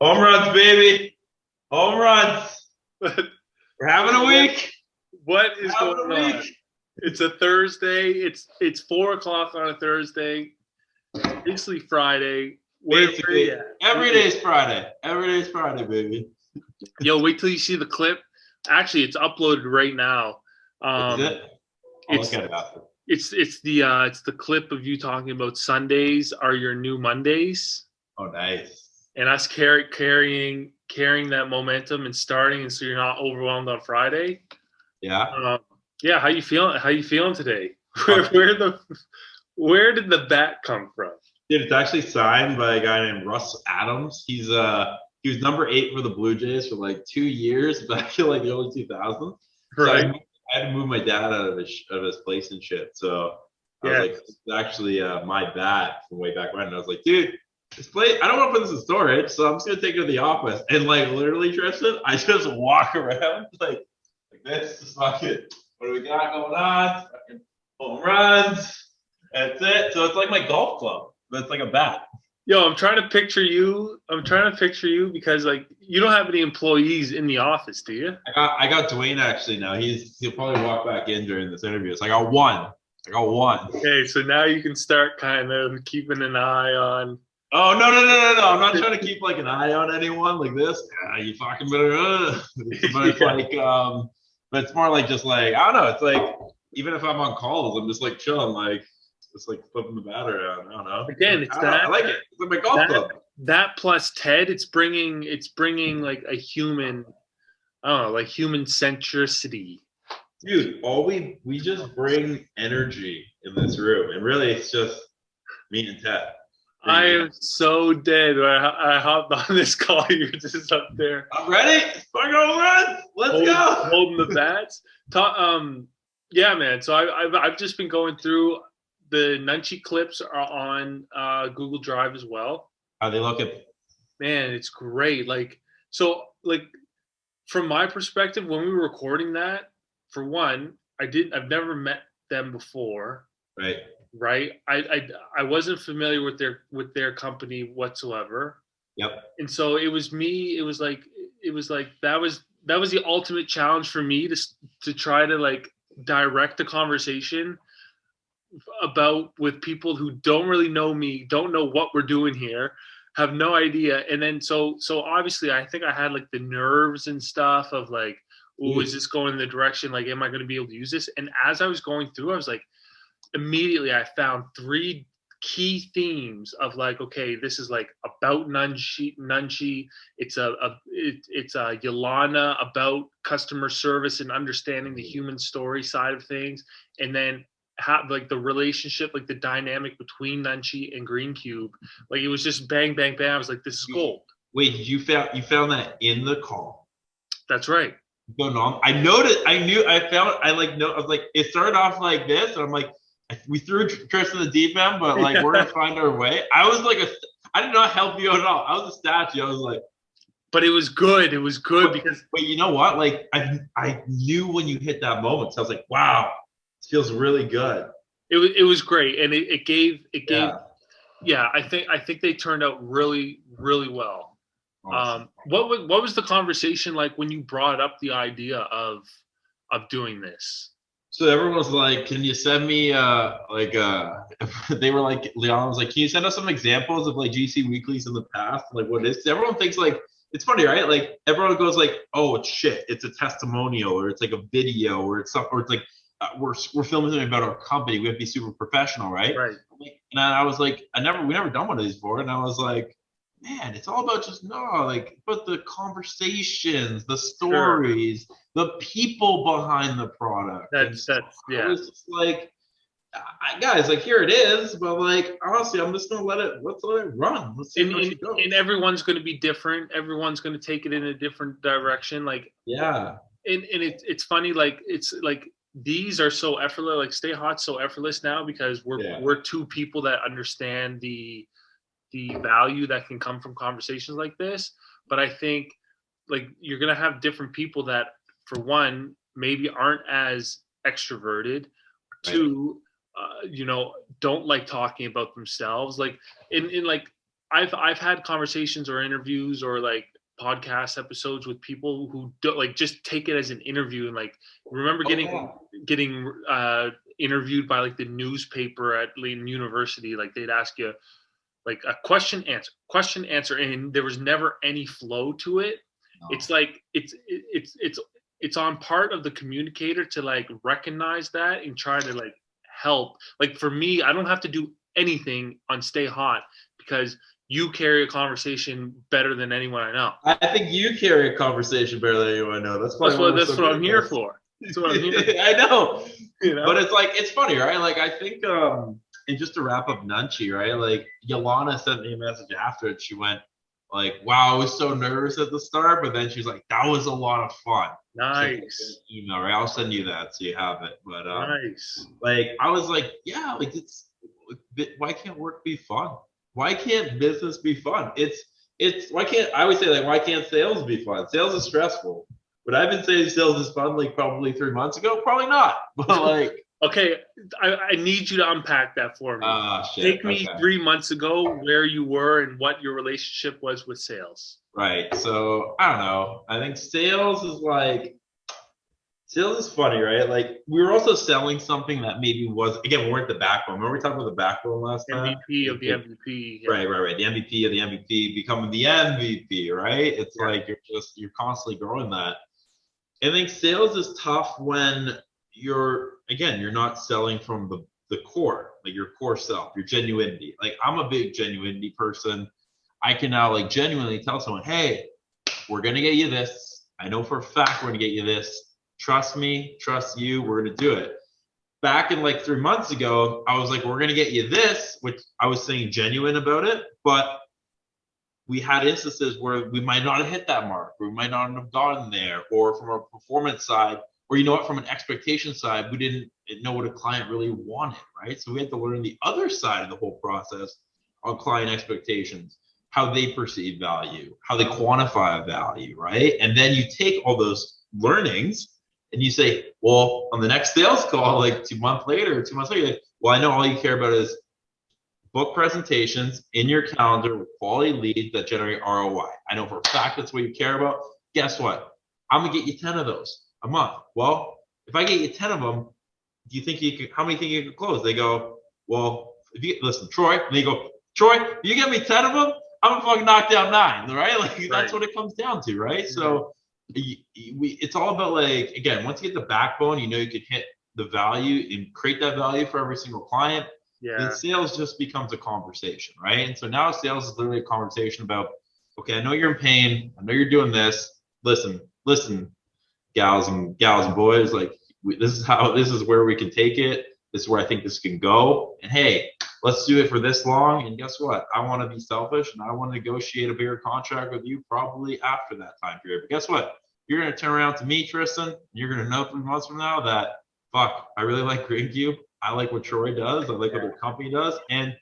Home runs, baby. Home runs. We're having a week. What is Having going a on? week. It's a Thursday. It's 4 o'clock on a Thursday. Basically Friday. Where are Basically, you at? every day is Friday. Every day is Friday, baby. Yo, wait till you see the clip. Actually, it's uploaded right now. Is it? I'll It's look at it after. it's the clip of you talking about Sundays are your new Mondays, Oh, nice. and us carrying that momentum and starting, and so you're not overwhelmed on Friday. Yeah. Yeah, how you feeling? How you feeling today? Where did the bat come from? Dude, it's actually signed by a guy named Russ Adams. He was number 8 for the Blue Jays for like 2 years back in like the early 2000s. So Right. I had to move my dad out of his place and shit. So I was like, it's actually my bat from way back when. And I was like, dude, this place, I don't want to put this in storage, so I'm just gonna take it to the office. And like literally, Tristan, I just walk around like this, just fucking, what do we got going on? Fucking home runs. That's it. So it's like my golf club, but it's like a bat. Yo, I'm trying to picture you because like you don't have any employees in the office, do you? I got Dwayne actually now. He'll probably walk back in during this interview. So I got one. Okay, so now you can start kind of keeping an eye on. Oh no. I'm not trying to keep like an eye on anyone like this. Yeah, you fucking better. But it's like but it's more like just like I don't know. It's like even if I'm on calls, I'm just like chilling, like just like flipping the bat around. I don't know. Again, it's I like it. It's like my golf club. That plus Ted, it's bringing like a human, I don't know, like human centricity. Dude, we just bring energy in this room, and really, it's just me and Ted. I am so dead. I hopped on this call. You're just up there. I'm ready. Fucking run. Let's go. Holding the bats. Yeah, man. So I've just been going through the Nunchi clips are on Google Drive as well. How they looking? Man, it's great. Like from my perspective, when we were recording that, for one, I've never met them before. Right. I wasn't familiar with their company whatsoever. Yep. And so it was like that was the ultimate challenge for me to try to like direct the conversation with people who don't really know me, don't know what we're doing here, have no idea. And then so obviously I think I had like the nerves and stuff of like, oh, is this going in the direction? Like, am I going to be able to use this? And as I was going through, I was like, immediately I found 3 key themes of like, okay, this is like about Nunchi. It's a Yolanda about customer service and understanding the human story side of things, and then have like the relationship, like the dynamic between Nunchi and Greencube. Like it was just bang, bang, bang. I was like, this is gold. Wait, you found that in the call? That's right. Going on. I noticed. I was like, it started off like this, and I'm like, we threw Tristan the deep end, but like we're gonna find our way. I was like I did not help you at all. I was a statue. I was like, but it was good. It was good because. Wait, you know what? Like I knew when you hit that moment. So I was like, wow, this feels really good. It was great, and it gave. Yeah, I think they turned out really, really well. Awesome. What was the conversation like when you brought up the idea of doing this? So everyone was like, can you send me they were like, Leon was like, can you send us some examples of like GC weeklies in the past? Like what is, everyone thinks like, it's funny, right? Like everyone goes like, oh, it's shit. It's a testimonial, or it's like a video, or it's something, or it's like, we're filming something about our company. We have to be super professional, right? Right. And I was like, we never done one of these before. And I was like, man, it's all about but the conversations, the stories, the people behind the product. That's yeah. It was just like, guys, like here it is, but like honestly, I'm just gonna let's let it run. Let's see how it goes. And everyone's going to be different. Everyone's going to take it in a different direction. Like yeah. And it's funny, like it's like these are so effortless. Like Stay Hot's so effortless now because we're 2 people that understand the value that can come from conversations like this. But I think like you're going to have different people that, for one, maybe aren't as extroverted, 2, don't like talking about themselves. Like in like I've had conversations or interviews or like podcast episodes with people who don't like just take it as an interview and like remember getting interviewed by like the newspaper at Leiden University. Like they'd ask you like a question answer, and there was never any flow to it. No. It's like it's on part of the communicator to like recognize that and try to like help. Like for me, I don't have to do anything on Stay Hot because you carry a conversation better than anyone I know. I think you carry a conversation better than anyone I know. That's what I'm here for. That's what I'm here for. I know. You know? But it's like, it's funny, right? Like, I think, and just to wrap up Nunchi, right? Like, Yolana sent me a message after it. She went, like, wow, I was so nervous at the start. But then she's like, that was a lot of fun. Nice. Email, right? I'll send you that so you have it. But, nice. Like, I was like, yeah, like, why can't work be fun? Why can't business be fun? I always say, like, why can't sales be fun? Sales is stressful. But I've been saying sales is fun like probably 3 months ago. Probably not. But like, okay, I need you to unpack that for me. Take me 3 months ago where you were and what your relationship was with sales. Right. So I don't know. I think sales is funny, right? Like we were also selling something that maybe was, again, we weren't the backbone. Remember we talked about the backbone last time? MVP of the MVP. Yeah. Right. The MVP of the MVP becoming the MVP, right? It's like you're constantly growing that. I think sales is tough when you're not selling from the core, like your core self, your genuinity. Like I'm a big genuinity person. I can now like genuinely tell someone, hey, we're going to get you this. I know for a fact we're going to get you this. Trust me, trust you, we're going to do it. Back in like 3 months ago, I was like, we're going to get you this, which I was saying genuine about it, but we had instances where we might not have hit that mark, or we might not have gotten there, or from a performance side, or you know what, from an expectation side, we didn't know what a client really wanted, right? So we had to learn the other side of the whole process on client expectations, how they perceive value, how they quantify value, right? And then you take all those learnings and you say, well, on the next sales call, like 2 months later, like, well, I know all you care about is book presentations in your calendar with quality leads that generate ROI. I know for a fact that's what you care about. Guess what? I'm gonna get you 10 of those a month. Well, if I get you 10 of them, do you think how many think you could close? They go, well, listen, Troy, and they go, Troy, if you get me 10 of them, I'm gonna fucking knock down 9, right? Like that's what it comes down to, right? Mm-hmm. So it's all about like, again, once you get the backbone, you know you can hit the value and create that value for every single client. Yeah. Then sales just becomes a conversation, right? And so now sales is literally a conversation about, okay, I know you're in pain. I know you're doing this. Listen, gals and boys, like this is where we can take it. This is where I think this can go. And hey, let's do it for this long. And guess what? I want to be selfish and I want to negotiate a bigger contract with you probably after that time period. But guess what? You're going to turn around to me, Tristan. And you're going to know 3 months from now that, fuck, I really like Greencube. I like what Troy does. I like what their company does, and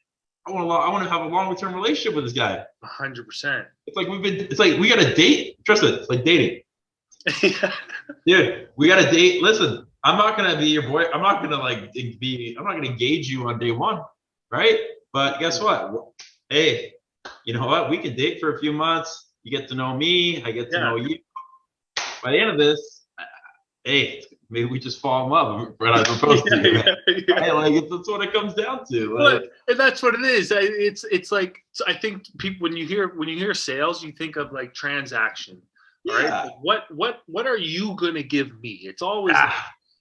I want to have a longer-term relationship with this guy. 100%. It's like we got a date, Tristan. It's like dating. Dude, we got a date. Listen, I'm not gonna be your boy. I'm not gonna engage you on day one, right? But guess what? Hey, you know what? We can date for a few months. You get to know me. I get to know you. By the end of this, hey, maybe we just fall in love right as opposed to right? Like that's what it comes down to. Like, and that's what it is. It's like, I think people when you hear sales, you think of like transaction, right? Yeah. Like what are you gonna give me? It's always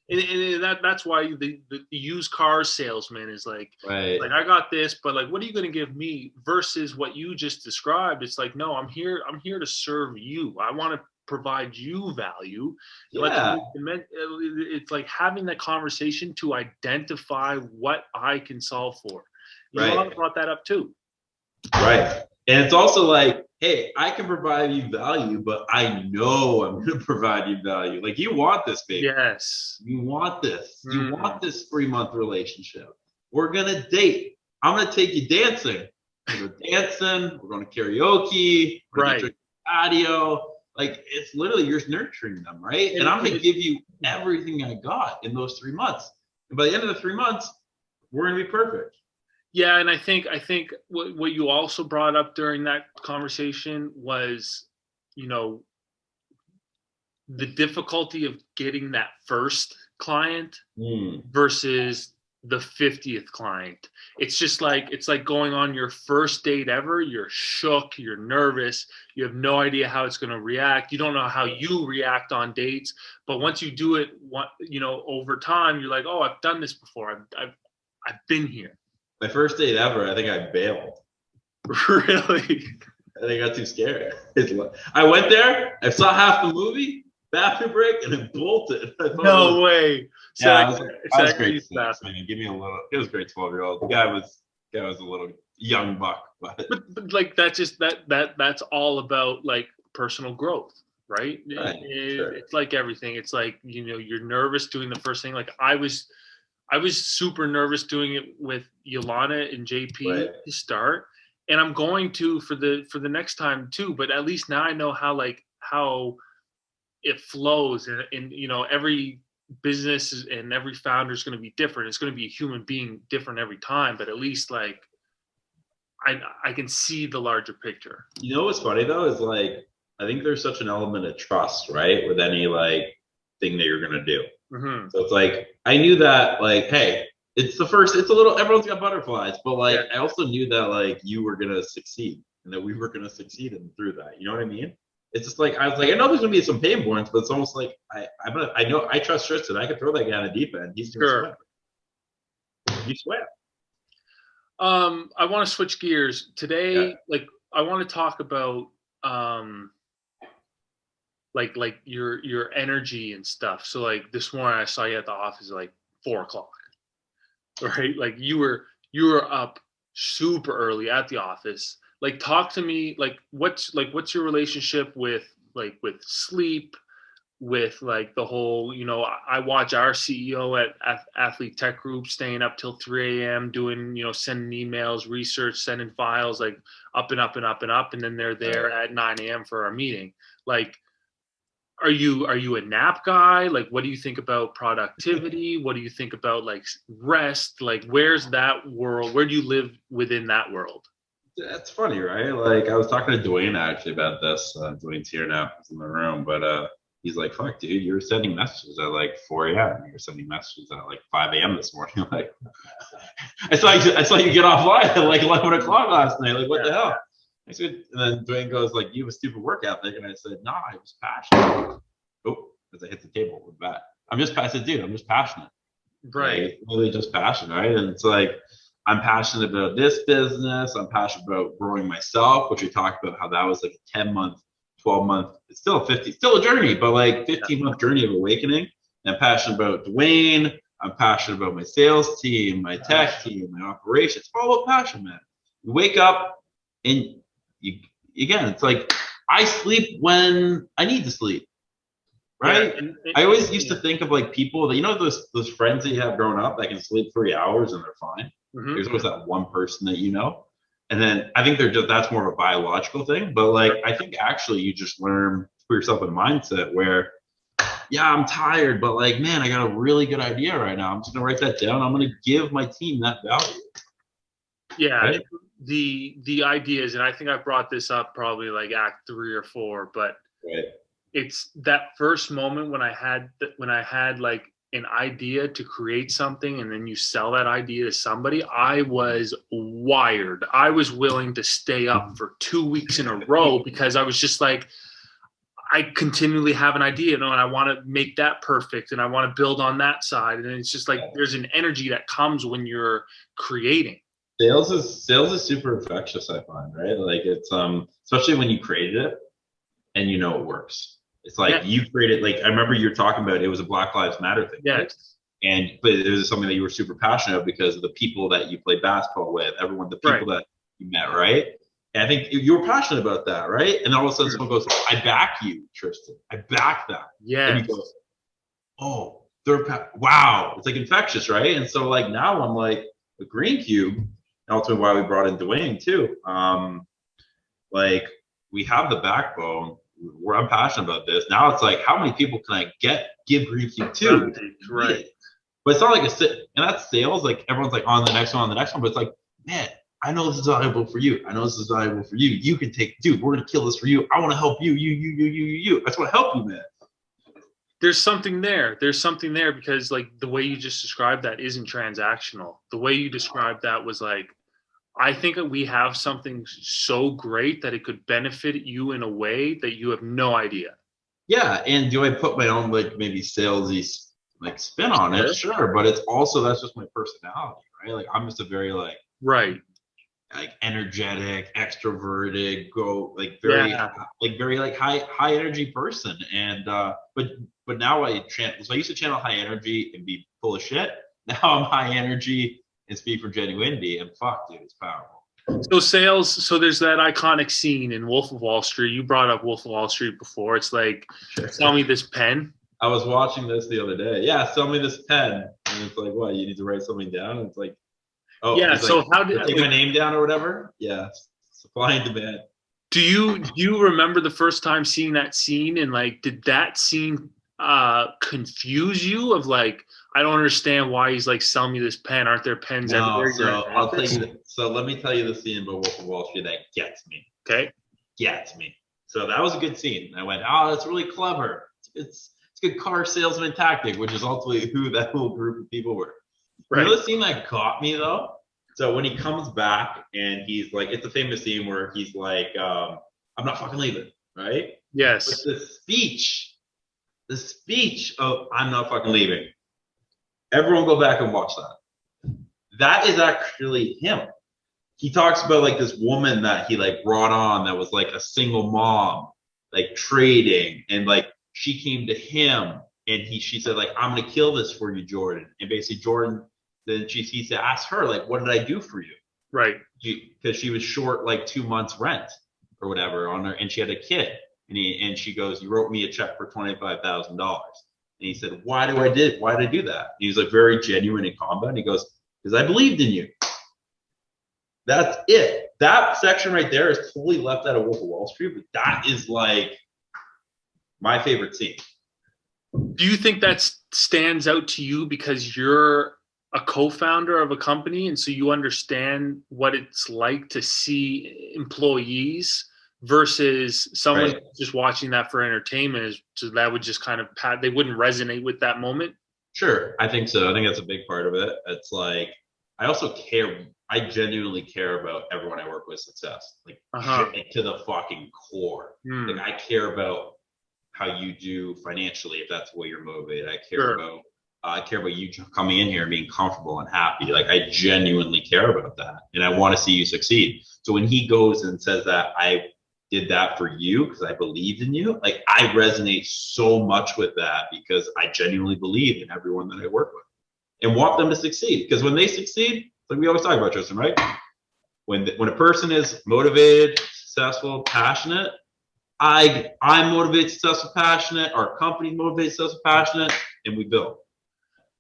and that's why the used car salesman is like, right. Like I got this, but like what are you gonna give me versus what you just described? It's like, no, I'm here to serve you. I want to provide you value. Yeah. It's like having that conversation to identify what I can solve for. You brought that up too. Right. And it's also like, hey, I can provide you value, but I know I'm going to provide you value. Like you want this, baby. Yes. You want this. You want this 3-month relationship. We're going to date. I'm going to take you dancing. We're dancing. We're going to karaoke. We're going to patio. Like it's literally you're nurturing them, right? And I'm gonna give you everything I got in those 3 months. And by the end of the 3 months, we're gonna be perfect. Yeah, and I think what you also brought up during that conversation was, you know, the difficulty of getting that first client versus the 50th client. It's just like, it's like going on your first date ever. You're shook, you're nervous, you have no idea how it's going to react. You don't know how you react on dates, but once you do it, you know, over time, you're like, oh, I've done this before. I've been here. My first date ever, I think I bailed. Really? I think I got too scared. I went there, I saw half the movie, bathroom break, and then bolted. No way. So yeah, I was grade 6. I mean, give me a little. It was grade 12-year-old. The guy was a little young buck, but like that's just that's all about like personal growth, right? Sure. It's like everything. It's like, you know, you're nervous doing the first thing. Like I was super nervous doing it with Yolanda and JP to start, and I'm going to for the next time too. But at least now I know how it flows, and you know, every business and every founder is going to be different. It's going to be a human being different every time, but at least like I can see the larger picture. You know what's funny though is like, I think there's such an element of trust, right, with any like thing that you're going to do. Mm-hmm. So it's like, I knew that like, hey, it's a little, everyone's got butterflies, but like, I also knew that like you were going to succeed and that we were going to succeed through that. You know what I mean? It's just like, I was like, I know there's gonna be some pain points, but it's almost like I know I trust Tristan. I could throw that guy in the deep end. He's gonna swim. He swam. I want to switch gears today. Yeah. Like, I want to talk about like your energy and stuff. So like this morning I saw you at the office at like 4:00, right? Like you were up super early at the office. Like, talk to me, like what's your relationship with sleep, with like the whole, you know, I watch our CEO at Athlete Tech Group staying up till 3 a.m. doing, you know, sending emails, research, sending files, like up and up and up and up. And then they're there at 9 a.m. for our meeting. Like, are you a nap guy? Like, what do you think about productivity? What do you think about like rest? Like, where's that world? Where do you live within that world? That's funny, right? Like, I was talking to Dwayne actually about this. Dwayne's here now, he's in the room, but he's like, "Fuck, dude, you were sending messages at like 4 a.m. You were sending messages at like 5 a.m. this morning." Like, I saw you get offline at like 11 o'clock last night. Like, what the hell? I said, and then Dwayne goes like, "You have a stupid work ethic," and I said, "Nah, I was passionate." Oh, as I hit the table with that, I'm just passionate. Right. Like, really just passionate, right? And it's like, I'm passionate about this business. I'm passionate about growing myself, which we talked about how that was like a 10-month, 12-month, it's still a journey, but like 15-month journey of awakening. And I'm passionate about Dwayne. I'm passionate about my sales team, my tech team, my operations. It's all about passion, man. You wake up and again, it's like, I sleep when I need to sleep. Right? Yeah, and I always used to think of like people that, you know, those friends that you have growing up that can sleep 3 hours and they're fine. Mm-hmm. There's always that one person that you know. And then I think that's more of a biological thing. But like, I think actually you just learn for yourself a mindset where, yeah, I'm tired, but like, man, I got a really good idea right now. I'm just gonna write that down. I'm gonna give my team that value. Yeah. Right? The ideas, and I think I brought this up probably like act 3 or 4, but it's that first moment when I had like an idea to create something, and then you sell that idea to somebody. I was wired. I was willing to stay up for 2 weeks in a row because I was just like, I continually have an idea, you know, and I want to make that perfect, and I want to build on that side. And it's just like, there's an energy that comes when you're creating. Sales is super infectious, I find, right? Like, it's especially when you created it and you know it works. It's like, you created, like, I remember you were talking about, it was a Black Lives Matter thing. Yeah. Right? But it was something that you were super passionate about because of the people that you played basketball with, the people that you met, right? And I think you were passionate about that, right? And all of a sudden someone goes, "I back you, Tristan. I back that." Yeah. And you go, "Oh, wow." It's like infectious, right? And so like now I'm like, the Greencube, and ultimately why we brought in Dwayne too. Like, we have the backbone. I'm passionate about this. Now it's like, how many people can I give Greencube to? Right. But it's not like and that's sales. Like, everyone's like on the next one, but it's like, man, I know this is valuable for you. I know this is valuable for you. You can take, dude, we're gonna kill this for you. I want to help you. You. I just want to help you, man. There's something there. There's something there because like the way you just described that isn't transactional. The way you described that was like, I think that we have something so great that it could benefit you in a way that you have no idea. Yeah, and do I put my own like maybe salesy like spin on it? Sure, but it's also that's just my personality, right? Like I'm just a very like energetic, extroverted, go like very high energy person. And but now I channel. So I used to channel high energy and be full of shit. Now I'm high energy and speak for genuinity. And fuck, dude, it's powerful. So sales. So there's that iconic scene in Wolf of Wall Street. You brought up Wolf of Wall Street before. It's like, sell me this pen. I was watching this the other day. Yeah, sell me this pen. And it's like, what? You need to write something down. And it's like, oh, yeah. So like, how did take my name down or whatever? Yeah, supply and demand. Do you remember the first time seeing that scene and like did that scene confuse you of like I don't understand why he's like sell me this pen? Aren't there pens everywhere? So I'll tell you. So let me tell you the scene about Wolf of Wall Street that gets me. Okay, gets me. So that was a good scene. I went, oh, that's really clever. It's a good car salesman tactic, which is ultimately who that whole group of people were. Right. You know the scene that got me though? So when he comes back and he's like, it's a famous scene where he's like, I'm not fucking leaving, right? Yes. But the speech of I'm not fucking leaving. Everyone go back and watch that. That is actually him. He talks about like this woman that he like brought on that was like a single mom, like trading, and like she came to him and she said like, I'm gonna kill this for you, Jordan. And basically Jordan, then he asked her like, what did I do for you? Right. Because she was short like 2 months rent or whatever on her, and she had a kid. And she goes, you wrote me a check for $25,000. And he said, why did I do that? And he was like very genuine in combat. And he goes, because I believed in you. That's it. That section right there is totally left out of Wolf of Wall Street, but that is like my favorite scene. Do you think that stands out to you because you're a co-founder of a company and so you understand what it's like to see employees versus someone just watching that for entertainment so that would just kind of they wouldn't resonate with that moment? Sure, I think so. I think that's a big part of it. It's like I also care. I genuinely care about everyone I work with success, like to the fucking core. Like I care about how you do financially if that's the way you're motivated. I care about you coming in here and being comfortable and happy. Like I genuinely care about that, and I want to see you succeed. So when he goes and says that I did that for you because I believed in you, like I resonate so much with that because I genuinely believe in everyone that I work with and want them to succeed. Because when they succeed, like we always talk about, Tristan, right? When a person is motivated, successful, passionate, I'm motivated, successful, passionate, our company's motivated, successful, passionate, and we build.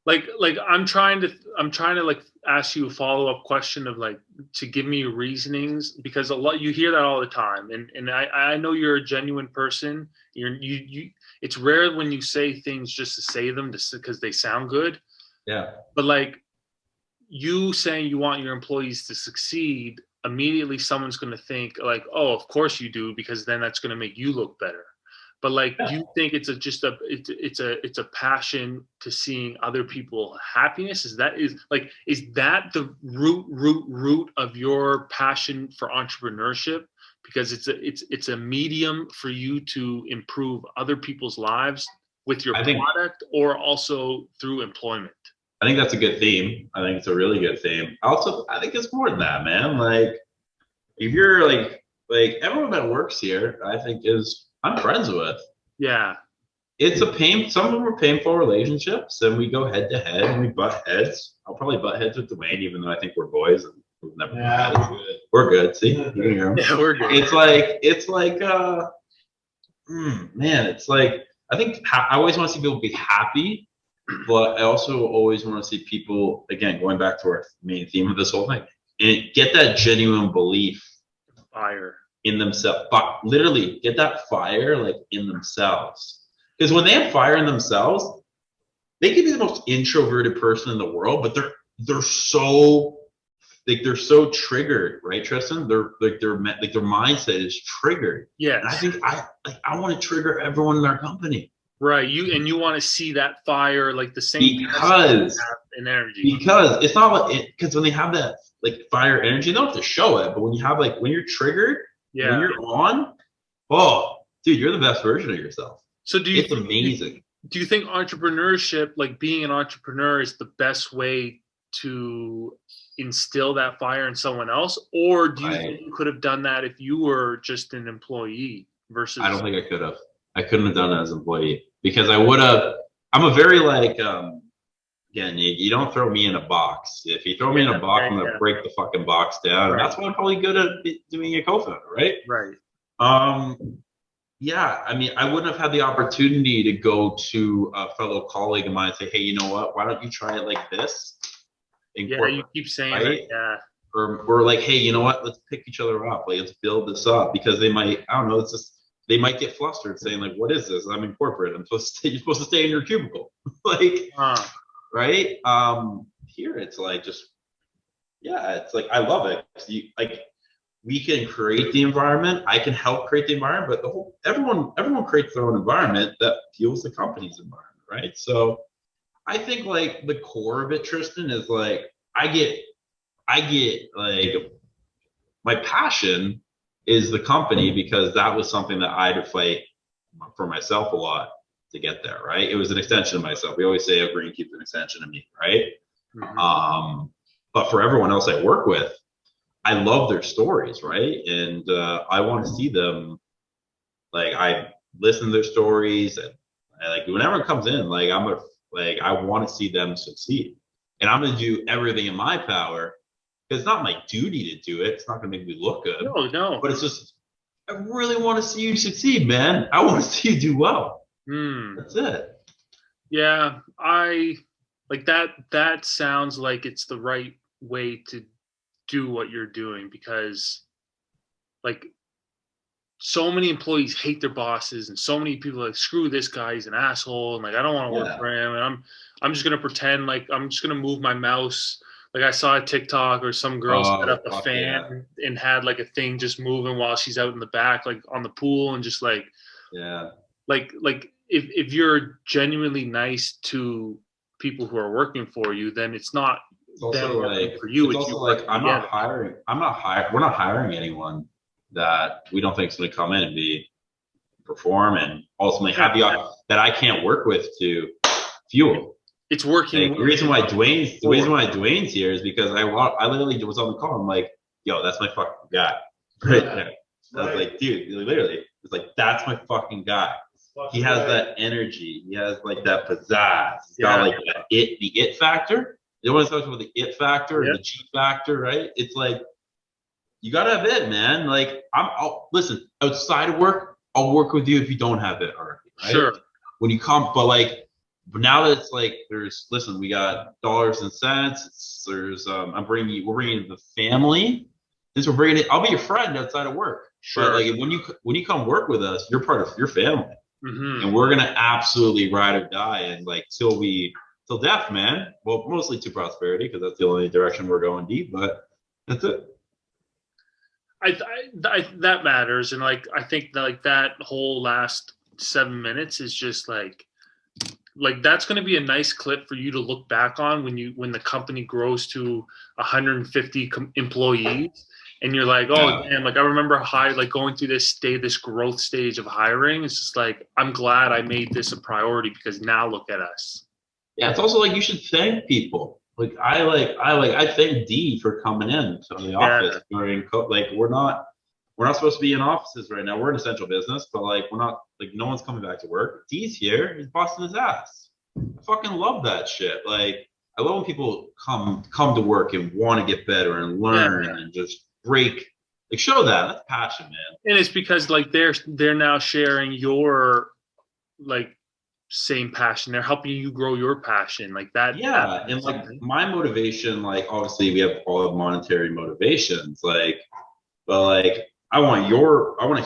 Like I'm trying to like ask you a follow-up question of like to give me reasonings because you hear that all the time and I know you're a genuine person. You it's rare when you say things just to say them because they sound good. Yeah. But like you saying you want your employees to succeed, immediately someone's going to think like, oh, of course you do, because then that's going to make you look better. But like, you think it's a passion to seeing other people happiness? Is that the root of your passion for entrepreneurship? Because it's a medium for you to improve other people's lives with your product or also through employment. I think that's a good theme. I think it's a really good theme. Also, I think it's more than that, man. Like if you're like everyone that works here, I think I'm friends with. Yeah. It's some of them are painful relationships, and we go head to head and we butt heads. I'll probably butt heads with Dwayne, even though I think we're boys and we've never met. We're good. See, you can hear him. Yeah, we're good. It's like man, it's like I think I always want to see people be happy, but I also always want to see people, again, going back to our main theme of this whole thing, and get that genuine belief, fire in themselves, but literally get that fire like in themselves. Because when they have fire in themselves, they can be the most introverted person in the world, but they're so like they're so triggered, right, Tristan? They're like their mindset is triggered. Yes. And I think I want to trigger everyone in our company. Right. You want to see that fire, like the same because and energy. Because it's not like because when they have that like fire energy, they don't have to show it. But when you have like when you're triggered, when you're on, oh, dude, you're the best version of yourself. So it's amazing. Do you think entrepreneurship, like being an entrepreneur, is the best way to instill that fire in someone else, or do you think you could have done that if you were just an employee versus? I don't think I could have. I couldn't have done that as an employee because I would have. I'm a very like again, you don't throw me in a box. If you throw me in a box, I'm gonna break the fucking box down. Right. That's why I'm probably good at doing a co-founder, right? Right. Yeah, I mean, I wouldn't have had the opportunity to go to a fellow colleague of mine and say, hey, you know what? Why don't you try it like this? You keep saying right? That, yeah. Or like, hey, you know what? Let's pick each other up. Like, let's build this up because they might, I don't know, it's just, they might get flustered saying like, what is this? I'm in corporate. You're supposed to stay in your cubicle. Like, right? Here it's like just, yeah, it's like, I love it. We can create the environment. I can help create the environment, but everyone creates their own environment that fuels the company's environment, right? So I think like the core of it, Tristan, is like I get like my passion is the company because that was something that I had to fight for myself a lot to get there, right? It was an extension of myself. We always say a Greencube is an extension of me, right? Mm-hmm. But for everyone else I work with, I love their stories, right? And I want to see them. Like I listen to their stories, and like whenever it comes in, like I want to see them succeed, and I'm gonna do everything in my power. Because it's not my duty to do it. It's not gonna make me look good. No. But it's just I really want to see you succeed, man. I want to see you do well. That's it. Yeah, I like that. That sounds like it's the right way to do what you're doing because like so many employees hate their bosses and so many people are like screw this guy, he's an asshole, and like I don't want to work for him, and I'm just gonna pretend like I'm just gonna move my mouse. Like I saw a TikTok or some girl set up a fan and had like a thing just moving while she's out in the back like on the pool and just like like if you're genuinely nice to people who are working for you, then it's not also like for you. It's also like we're not hiring anyone that we don't think is going to come in and perform and ultimately have that I can't work with to fuel. It's working. Like, the reason why Dwayne's here is because I literally was on the call. I'm like, yo, that's my fucking guy. Right there. I was like, dude, literally, it's like that's my fucking guy. He has that energy. He has like that pizzazz. He's got like the it factor. You want to talk about the it factor and the G factor, right? It's like you gotta have it, man. Like I'll listen outside of work. I'll work with you if you don't have it already, right? Sure. When you come, but now that it's like we got dollars and cents. We're bringing the family. Since we're bringing it, I'll be your friend outside of work. Sure. But like when you come work with us, you're part of your family, and we're gonna absolutely ride or die and like till death, man. Well, mostly to prosperity because that's the only direction we're going deep. But that's it. I that matters, and like I think that, like that whole last 7 minutes is just like that's going to be a nice clip for you to look back on when the company grows to 150 employees, and you're like, oh damn, like I remember going through this growth stage of hiring. It's just like I'm glad I made this a priority because now look at us. Yeah, it's also like you should thank people. Like I thank D for coming in to the office during we're not supposed to be in offices right now. We're an essential business, but like we're not like no one's coming back to work. D's here. He's busting his ass. I fucking love that shit. Like I love when people come to work and want to get better and learn and just break. Like show that. That's passion, man. And it's because like they're now sharing your like same passion. They're helping you grow your passion like that. Yeah, and like my motivation, like obviously we have all of monetary motivations, like, but like I want to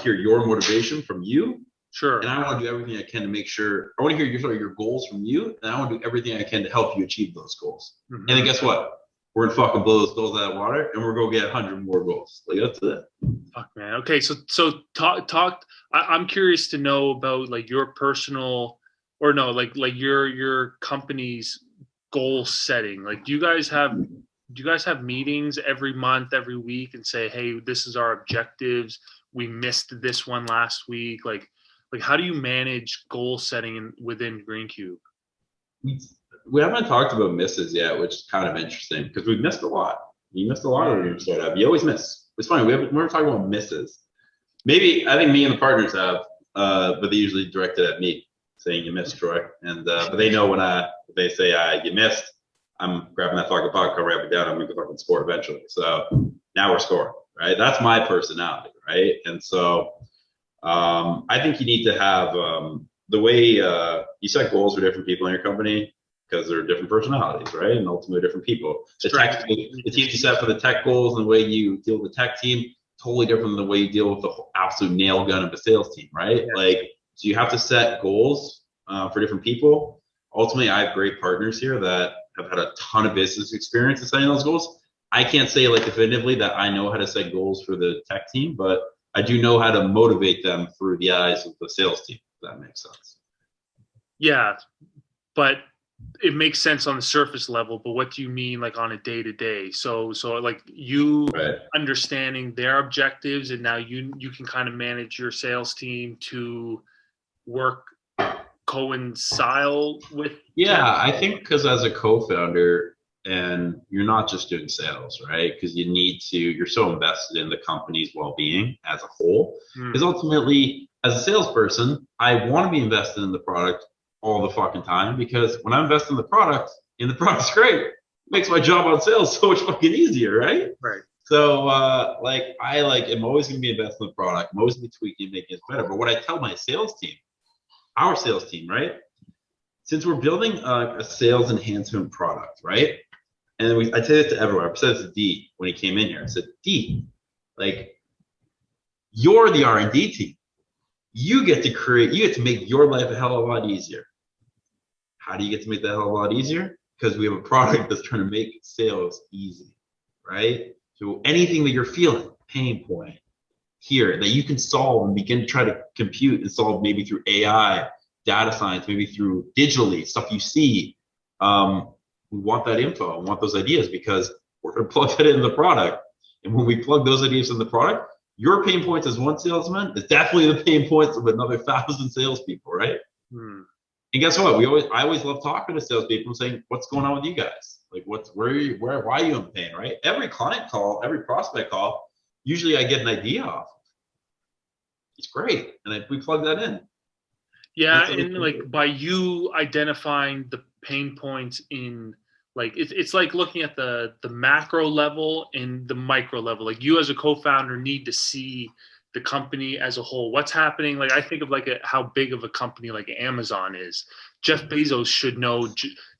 hear your motivation from you. Sure. And I want to do everything I can to make sure. I want to hear your goals from you, and I want to do everything I can to help you achieve those goals. And then guess what? we're gonna fucking blow those goals out of water, and we're gonna get 100 more goals. Like that's it. Fuck, man. Okay, so talk. I'm curious to know about like your personal, or no, like your company's goal setting. Like, do you guys have meetings every month, every week, and say, hey, this is our objectives. We missed this one last week. Like how do you manage goal setting within Greencube? We haven't talked about misses yet, which is kind of interesting because we've missed a lot. You missed a lot when you started up. You always miss. It's funny. We're talking about misses. Maybe I think me and the partners have, but they usually direct it at me, saying you missed, Troy. And but they know when they say you missed, I'm grabbing that fucking puck, I'll wrap it down, I'm gonna fucking score eventually. So now we're scoring, right? That's my personality, right? And so I think you need to have the way you set goals for different people in your company, because they're different personalities, right? And ultimately different people. The teams you set for the tech goals and the way you deal with the tech team, totally different than the way you deal with the absolute nail gun of a sales team, right? Yeah. Like, so you have to set goals for different people. Ultimately, I have great partners here that have had a ton of business experience in setting those goals. I can't say like definitively that I know how to set goals for the tech team, but I do know how to motivate them through the eyes of the sales team, if that makes sense. Yeah, but it makes sense on the surface level, but what do you mean like on a day-to-day? So like you understanding their objectives, and now you can kind of manage your sales team to work coincide with. Yeah, I think because as a co-founder, and you're not just doing sales, right? Because you're so invested in the company's well-being as a whole. Because ultimately, as a salesperson, I want to be invested in the product all the fucking time, because when I invest in the product's great. It makes my job on sales so much fucking easier, right? Right. So I'm always gonna be invested in the product. I'm always gonna be tweaking and making it better. But what I tell my sales team, our sales team, right? Since we're building a sales enhancement product, right? And I say this to everyone. I said this to D when he came in here. I said, D, like, you're the R&D team. You get to make your life a hell of a lot easier. How do you get to make that hell of a lot easier? Because we have a product that's trying to make sales easy, right? So anything that you're feeling, pain point here that you can solve and begin to try to compute and solve, maybe through AI, data science, maybe through digitally, stuff you see. We want that info, we want those ideas, because we're going to plug that into the product. And when we plug those ideas in the product, your pain points as one salesman is definitely the pain points of another 1,000 salespeople, right? And guess what? I always love talking to salespeople and saying, "What's going on with you guys? Like, why are you in pain?" Right? Every client call, every prospect call, usually I get an idea off. It's great, and we plug that in. Yeah, and like by you identifying the pain points in, like, it's like looking at the macro level and the micro level. Like, you as a co-founder need to see the company as a whole. What's happening? Like, I think of like how big of a company like Amazon is. Jeff Bezos should know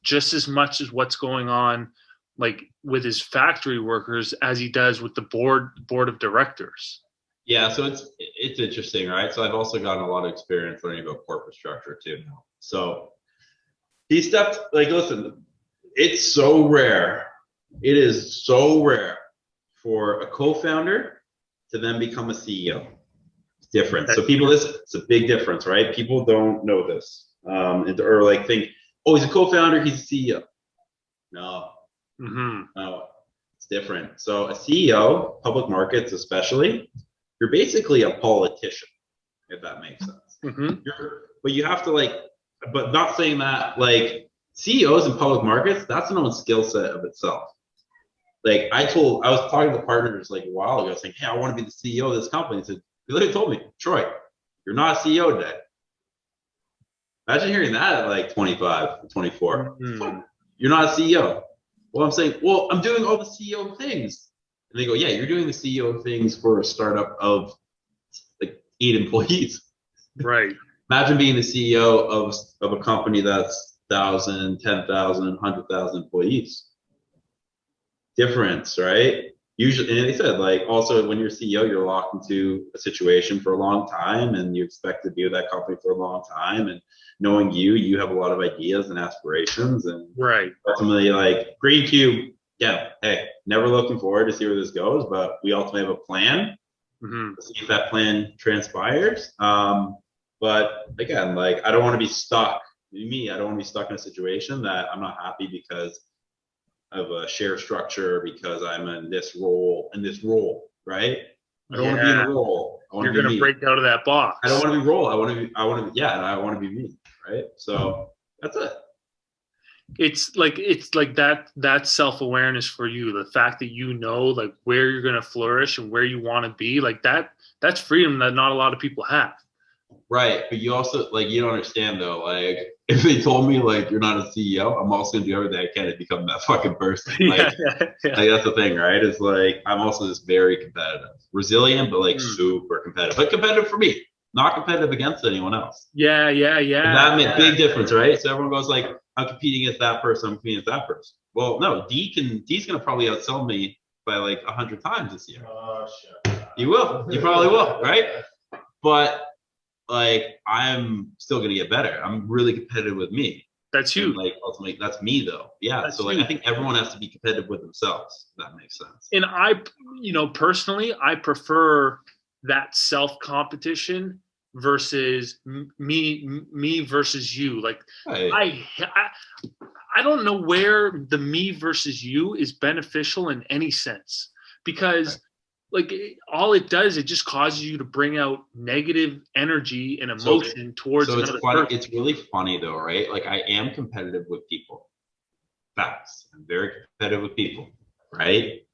just as much as what's going on, like, with his factory workers as he does with the board of directors. Yeah, so it's interesting, right? So I've also gotten a lot of experience learning about corporate structure too now. So he stepped, like, listen, it's so rare. It is so rare for a co-founder to then become a CEO. It's different. So people, it's a big difference, right? People don't know this, or like think, oh, he's a co-founder, he's a CEO. No, no, it's different. So a CEO, public markets especially, you're basically a politician, if that makes sense. But you have to but not saying that, like, CEOs in public markets, that's an own skill set of itself. Like, I was talking to partners like a while ago saying, hey, I want to be the CEO of this company. He said, he literally told me, Troy, you're not a CEO today. Imagine hearing that at like 25, 24. You're not a CEO. Well, I'm saying, well, I'm doing all the CEO things. And they go, yeah, you're doing the CEO things for a startup of like 8 employees. Right. Imagine being the CEO of a company that's 1,000, 10,000, 100,000 employees. Difference, right? Usually, and they said, like, also when you're CEO, you're locked into a situation for a long time, and you expect to be with that company for a long time. And knowing you have a lot of ideas and aspirations, and right. Ultimately, like, Greencube yeah, hey, never looking forward to see where this goes, but we ultimately have a plan. Let's see if that plan transpires. But again, like, I don't want to be stuck. I don't want to be stuck in a situation that I'm not happy because of a share structure, because I'm in this role, right? I don't want to be in a role. I want You're to be going to break out of that box. I don't want to be role. I want to be, and I want to be me, right? So that's it. It's like that self-awareness for you, the fact that you know like where you're going to flourish and where you want to be, like that's freedom that not a lot of people have. Right. But you also, like, you don't understand though, like, if they told me like you're not a CEO, I'm also gonna do everything I can to become that fucking person. Like, like that's the thing, right? It's like I'm also just very competitive, resilient, but like super competitive. But competitive for me, not competitive against anyone else. Yeah. And that made a big difference, right? So everyone goes like, I'm competing against that person, I'm competing against that person. Well, no, D's gonna probably outsell me by like 100 times this year. Oh shit. You will. You probably will, right? But like, I'm still gonna get better. I'm really competitive with me. That's you. Like, ultimately, that's me though. Yeah. That's so like, I think everyone has to be competitive with themselves. If that makes sense. And I, personally, I prefer that self competition versus me versus you. Like, right. I don't know where the me versus you is beneficial in any sense, because like all it does, it just causes you to bring out negative energy and emotion towards another person. It's really funny though, right? Like, I am competitive with people. Facts. I'm very competitive with people, right?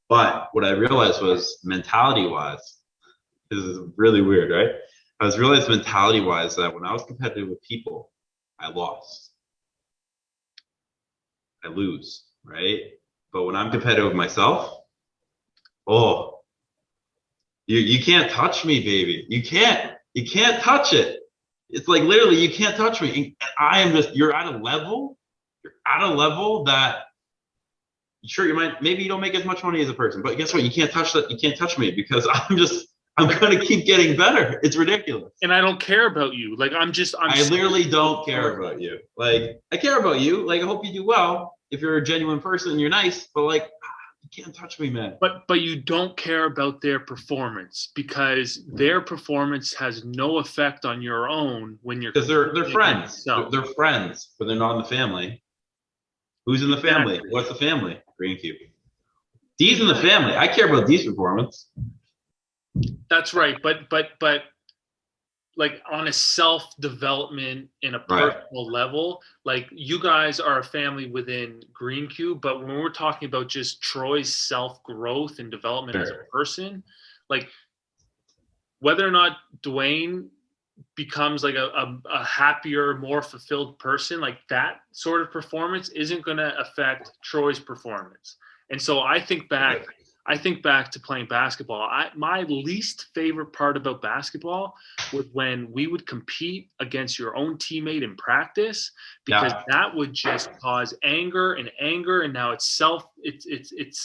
But what I realized was, mentality-wise, this is really weird, right? I realized mentality-wise that when I was competitive with people, I lost. I lose, right? But when I'm competitive with myself, oh, you can't touch me, baby. You can't touch it. It's like, literally, you can't touch me. And I am just, you're at a level that, sure, maybe you don't make as much money as a person, but guess what? You can't touch that. You can't touch me, because I'm going to keep getting better. It's ridiculous. And I don't care about you. Like, I literally don't care about you. Like, I care about you. Like, I hope you do well. If you're a genuine person and you're nice, but like, you can't touch me, man. But you don't care about their performance, because their performance has no effect on your own when you're, because they're friends. They're friends, but they're not in the family. Who's in the family? Exactly. What's the family? Greencube. D's in the family. I care about D's performance. That's right. But like, on a self-development in a personal level, like, you guys are a family within Greencube, but when we're talking about just Troy's self-growth and development as a person, like, whether or not Dwayne becomes like a happier, more fulfilled person, like, that sort of performance isn't going to affect Troy's performance. And so I think back to playing basketball. My least favorite part about basketball was when we would compete against your own teammate in practice, because that would just cause anger, and now it's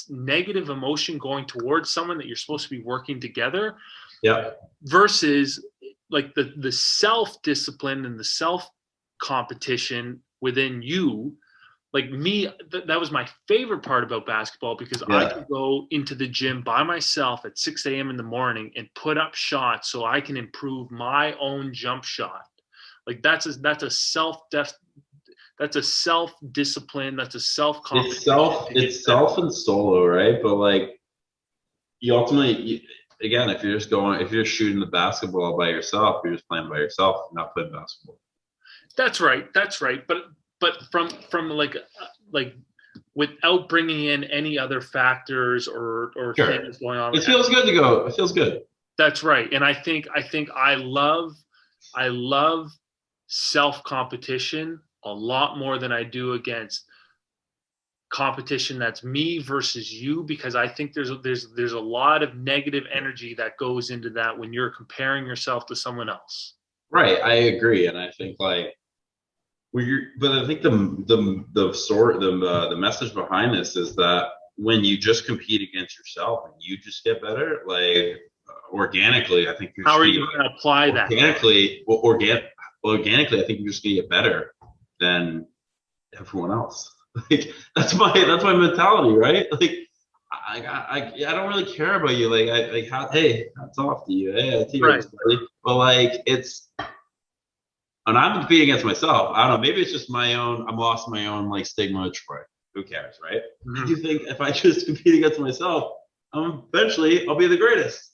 negative emotion going towards someone that you're supposed to be working together. Yeah. Versus like the self-discipline and the self-competition within you. Like me, that was my favorite part about basketball, because I could go into the gym by myself at 6 a.m. in the morning and put up shots so I can improve my own jump shot. Like, that's a self-discipline. That's a self-competition. It's self and solo, right? But like, you ultimately, again, if you're just shooting the basketball by yourself, you're just playing by yourself, not playing basketball. That's right. But from like without bringing in any other factors or things going on. It feels good to go. It feels good. That's right. And I think I love self-competition a lot more than I do against competition that's me versus you, because I think there's a lot of negative energy that goes into that when you're comparing yourself to someone else. Right. I agree. And I think like, but I think the message behind this is that when you just compete against yourself and you just get better, like, organically, I think how are you going to apply that? Organically, I think you're just going to get better than everyone else. Like that's my mentality, right? Like I don't really care about you. Like hey, hats off to you. Hey, I see you, buddy. But like and I'm competing against myself. I don't know. Maybe it's just my own. I'm lost in my own like stigma of Troy. Who cares, right? I do think if I just compete against myself, eventually I'll be the greatest.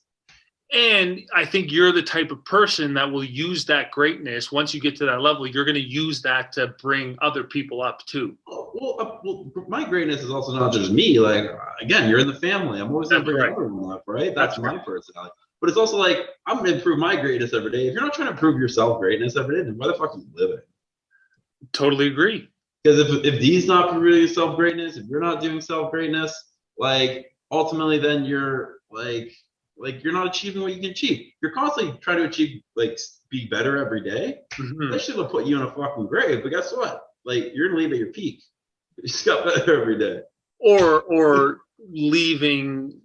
And I think you're the type of person that will use that greatness. Once you get to that level, you're going to use that to bring other people up too. Well, my greatness is also not just me. Like, again, you're in the family. I'm always going to bring everyone up, right? That's my personality. But it's also like, I'm going to improve my greatness every day. If you're not trying to improve yourself greatness every day, then why the fuck are you living? Totally agree. Because if D's not improving self greatness, if you're not doing self greatness, like ultimately, then you're like you're not achieving what you can achieve. You're constantly trying to achieve, like, be better every day. That shit will put you in a fucking grave. But guess what? Like, you're gonna leave at your peak. You just got better every day. Or leaving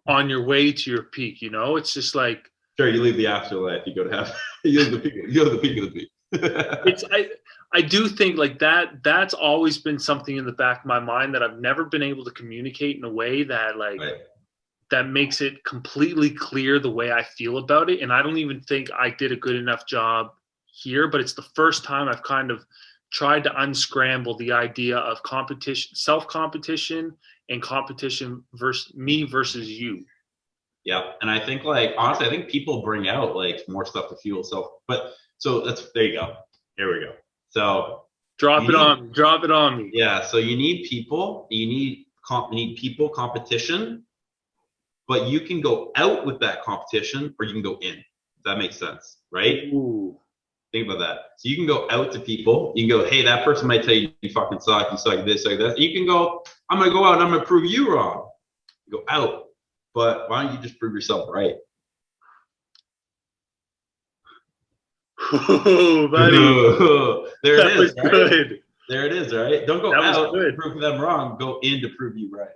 on your way to your peak. You know, it's just like, sure, you leave the afterlife. You go to heaven. You leave the peak. You go to the peak of the peak. I do think like that's always been something in the back of my mind that I've never been able to communicate in a way that like. Right. That makes it completely clear the way I feel about it. And I don't even think I did a good enough job here, but it's the first time I've kind of tried to unscramble the idea of competition, self-competition and competition versus me versus you. Yeah. And I think like, honestly, I think people bring out like more stuff to fuel self, but so there you go. Here we go. So drop it on me. Yeah. So you need people, people, competition. But you can go out with that competition or you can go in. If that makes sense, right? Ooh. Think about that. So you can go out to people. You can go, hey, that person might tell you you fucking suck, you suck this, like that. You can go, I'm going to go out and I'm going to prove you wrong. You go out. But why don't you just prove yourself right? Oh, buddy. There it is, right? Good. There it is, right? Don't go out to prove them wrong. Go in to prove you right.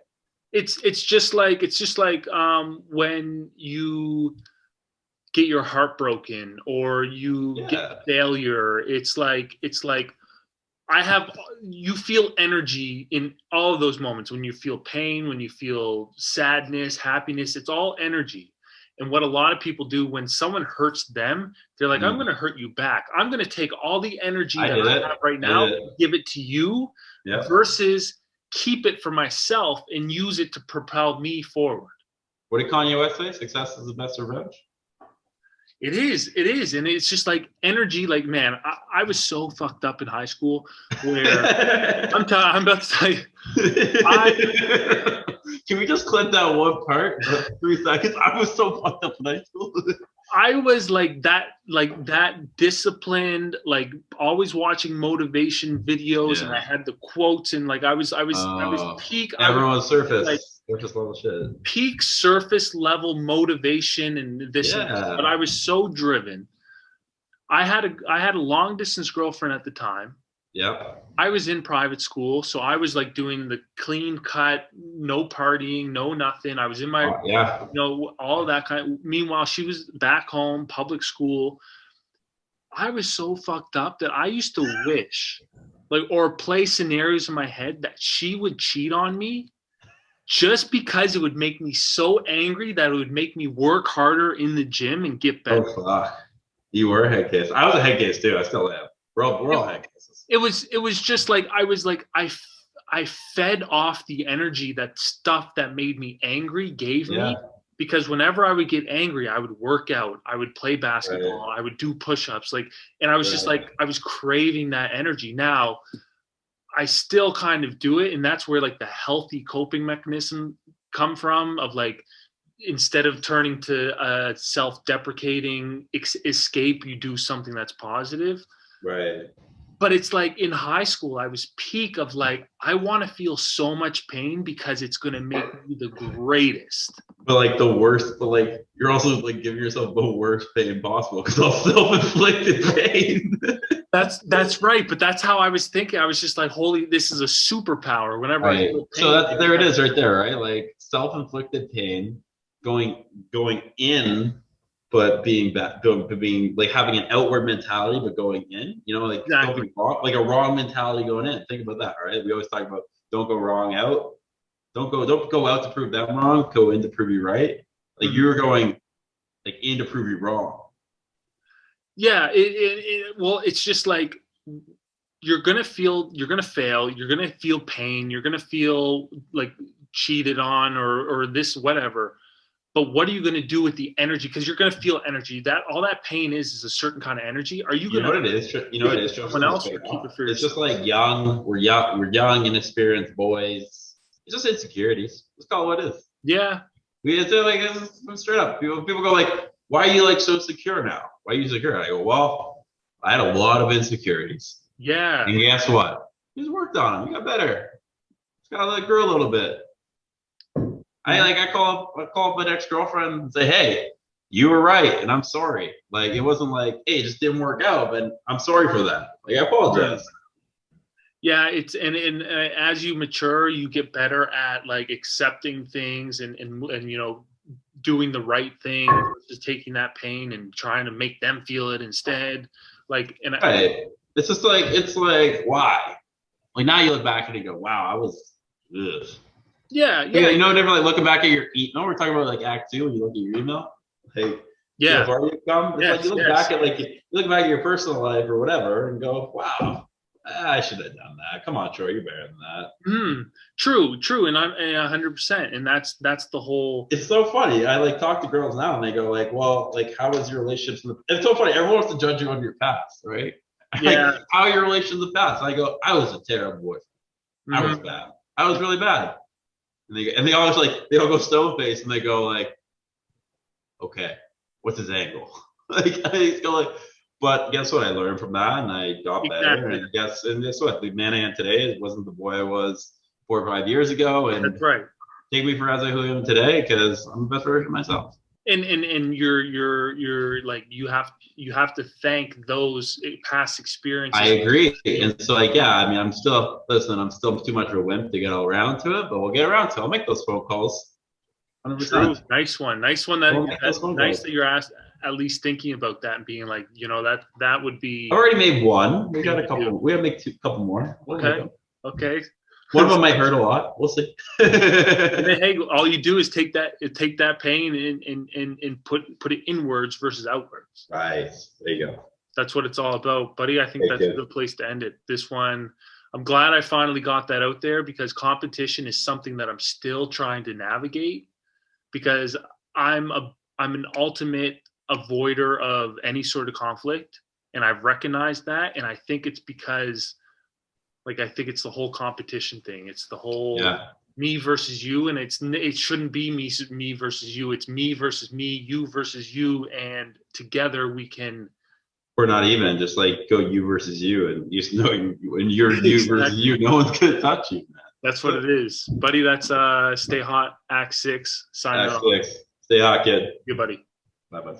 It's just like when you get your heart broken or you get failure. It's like you feel energy in all of those moments when you feel pain, when you feel sadness, happiness. It's all energy. And what a lot of people do when someone hurts them, they're like, I'm going to hurt you back. I'm going to take all the energy that I have right now and give it to you versus keep it for myself and use it to propel me forward. What did Kanye West say? Success is the best revenge. It is. And it's just like energy. Like, man, I was so fucked up in high school where I'm about to tell you. Can we just clip that one part? 3 seconds. I was so fucked up in high school. I was like that disciplined, like always watching motivation videos, and I had the quotes, and like I was peak. Everyone's surface level shit. Peak surface level motivation and this, but I was so driven. I had a long distance girlfriend at the time. Yeah. I was in private school, so I was like doing the clean cut, no partying, no nothing. I was in my, all of that kind of, meanwhile, she was back home, public school. I was so fucked up that I used to wish, like, or play scenarios in my head that she would cheat on me just because it would make me so angry that it would make me work harder in the gym and get better. Oh, fuck. You were a head case. I was a head case too. I still am. We're all head cases. It was just like I fed off the energy that stuff that made me angry gave me, because whenever I would get angry, I would work out, I would play basketball, I would do push-ups, like, and I was just like, I was craving that energy. Now I still kind of do it, and that's where like the healthy coping mechanism come from, of like, instead of turning to a self-deprecating escape, you do something that's positive. Right. But it's like in high school, I was peak of like, I want to feel so much pain because it's going to make me the greatest. But like the worst, but like you're also like giving yourself the worst pain possible because it's all self-inflicted pain. That's right. But that's how I was thinking. I was just like, holy, this is a superpower. Whenever I feel pain, so there it is right there, right? Like self-inflicted pain going in but being bad, being like having an outward mentality, but going in, you know, like don't be wrong, like a wrong mentality going in. Think about that, right? We always talk about don't go wrong out. Don't go out to prove them wrong. Go in to prove you right. Like you're going like in to prove you wrong. Yeah. Well, it's just like you're gonna fail. You're gonna feel pain. You're gonna feel like cheated on or this whatever. But what are you gonna do with the energy? Because you're gonna feel energy. That all that pain is a certain kind of energy. Are you gonna? You know what it is? You know what it is? Someone else or keep it for yourself? It's just like young. We're young, inexperienced boys. It's just insecurities. Let's call it what it is. Yeah. It's straight up. People go like, why are you like so secure now? Why are you secure? I go, well, I had a lot of insecurities. Yeah. And guess what? You just worked on them. You got better. Just gotta let it grow a little bit. I call up an ex-girlfriend and say, hey, you were right, and I'm sorry. Like it wasn't like, hey, it just didn't work out, but I'm sorry for that. Like I apologize. Yeah, it's and as you mature, you get better at like accepting things and you know doing the right thing versus taking that pain and trying to make them feel it instead. Like and right. It's just like why? Like now you look back and you go, wow, I was ugh. Yeah. You know, never like looking back at your email. We're talking about like Act 2 when you look at your email. Hey, yeah. How far you've come. It's like you look back at you look back at your personal life or whatever and go, wow. I should have done that. Come on, Troy, you're better than that. True, and I'm 100%, and that's the whole. It's so funny. I like talk to girls now, and they go like, "Well, like, how was your relationships?" It's so funny. Everyone wants to judge you on your past, right? Yeah. Like, how are your relationships in the past? And I go, I was a terrible boyfriend. I was bad. I was really bad. And they always like they all go stone face, and they go like, "Okay, what's his angle?" Like I go like. But guess what? I learned from that, and I got better. And guess what? The man I am today wasn't the boy I was 4 or 5 years ago. And that's right. Take me for as I am today, because I'm the best version of myself. And you're like you have to thank those past experiences. I agree. And so like yeah, I mean I'm still too much of a wimp to get all around to it, but we'll get around to it. I'll make those phone calls. 100%. True. Nice one. That's nice that you're asked. At least thinking about that and being like, you know, that would be. I already made one. We got a couple. We gotta make a couple more. Okay. One of them might hurt a lot. We'll see. And then, hey, all you do is take that pain and put it inwards versus outwards. Right. There you go. That's what it's all about, buddy. I think that's a good place to end it. This one, I'm glad I finally got that out there because competition is something that I'm still trying to navigate because I'm an ultimate avoider of any sort of conflict, and I've recognized that, and I think it's because I think it's the whole competition thing. It's the whole me versus you, and it shouldn't be me versus you. It's me versus me, you versus you, and together we're not even just like go you versus you, and you know when you're you versus you, no one's gonna touch you, man. That's what it is, buddy. That's Stay Hot Act 6 sign off. Stay hot, kid. Good buddy. Bye bye.